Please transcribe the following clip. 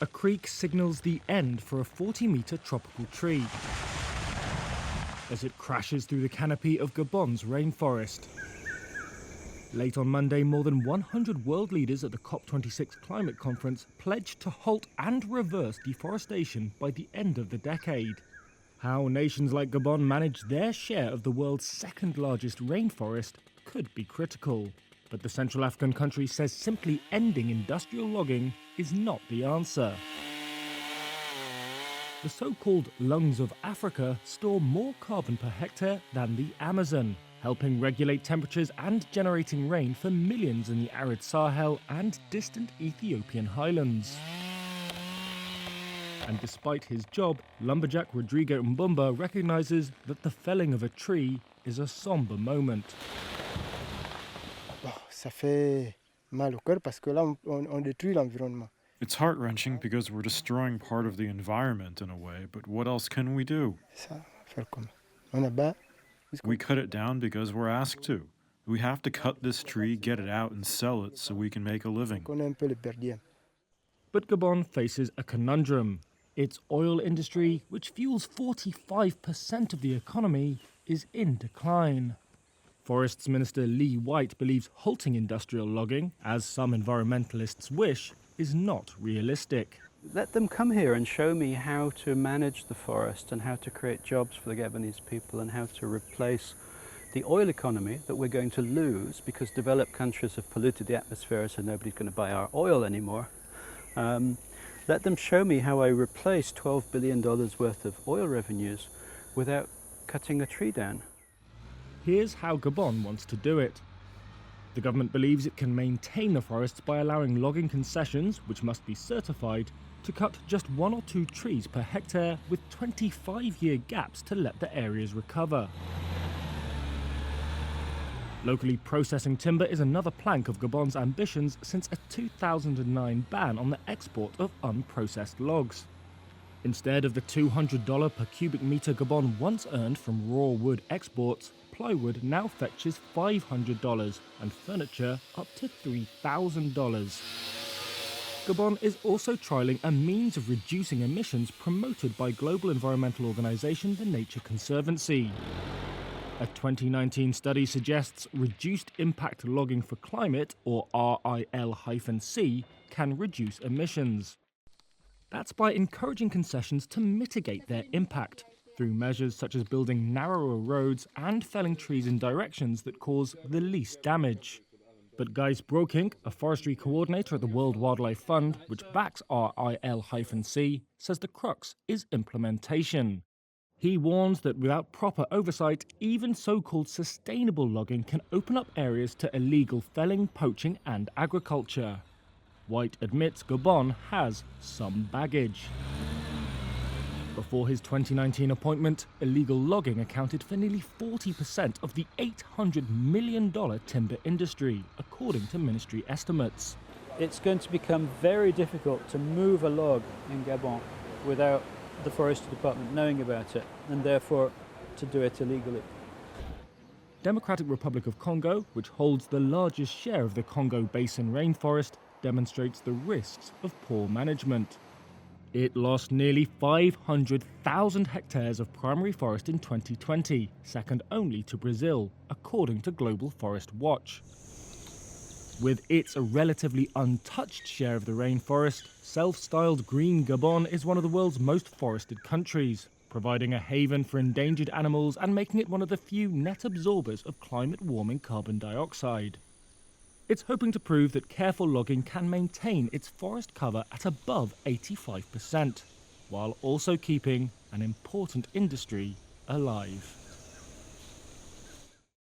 A creak signals the end for a 40-metre tropical tree as it crashes through the canopy of Gabon's rainforest. Late on Monday, more than 100 world leaders at the COP26 climate conference pledged to halt and reverse deforestation by the end of the decade. How nations like Gabon manage their share of the world's second-largest rainforest could be critical. But the Central African country says simply ending industrial logging is not the answer. The so-called lungs of Africa store more carbon per hectare than the Amazon, helping regulate temperatures and generating rain for millions in the arid Sahel and distant Ethiopian highlands. And despite his job, lumberjack Rodrigo Mbumba recognizes that the felling of a tree is a somber moment. Ça fait mal au cœur parce que là, on détruit l'environnement. It's heart-wrenching because we're destroying part of the environment in a way, but what else can we do? Ça, faire comment? On abat. We cut it down because we're asked to. We have to cut this tree, get it out, and sell it so we can make a living. On est un peu les perdiens. But Gabon faces a conundrum. Its oil industry, which fuels 45% of the economy, is in decline. Forests Minister Lee White believes halting industrial logging, as some environmentalists wish, is not realistic. Let them come here and show me how to manage the forest and how to create jobs for the Gabonese people and how to replace the oil economy that we're going to lose because developed countries have polluted the atmosphere so nobody's going to buy our oil anymore. Let them show me how I replace $12 billion worth of oil revenues without cutting a tree down. Here's how Gabon wants to do it. The government believes it can maintain the forests by allowing logging concessions, which must be certified, to cut just 1 or 2 trees per hectare with 25-year gaps to let the areas recover. Locally processing timber is another plank of Gabon's ambitions since a 2009 ban on the export of unprocessed logs. Instead of the $200 per cubic metre Gabon once earned from raw wood exports, plywood now fetches $500 and furniture up to $3,000. Gabon is also trialling a means of reducing emissions promoted by global environmental organisation the Nature Conservancy. A 2019 study suggests reduced impact logging for climate, or RIL-C, can reduce emissions. That's by encouraging concessions to mitigate their impact, through measures such as building narrower roads and felling trees in directions that cause the least damage. But Gijs Brokink, a forestry coordinator at the World Wildlife Fund, which backs RIL-C, says the crux is implementation. He warns that without proper oversight, even so-called sustainable logging can open up areas to illegal felling, poaching and agriculture. White admits Gabon has some baggage. Before his 2019 appointment, illegal logging accounted for nearly 40% of the $800 million timber industry, according to ministry estimates. It's going to become very difficult to move a log in Gabon without the Forestry Department knowing about it, and therefore to do it illegally. Democratic Republic of Congo, which holds the largest share of the Congo Basin rainforest, demonstrates the risks of poor management. It lost nearly 500,000 hectares of primary forest in 2020, second only to Brazil, according to Global Forest Watch. With its relatively untouched share of the rainforest, self-styled Green Gabon is one of the world's most forested countries, providing a haven for endangered animals and making it one of the few net absorbers of climate-warming carbon dioxide. It's hoping to prove that careful logging can maintain its forest cover at above 85%, while also keeping an important industry alive.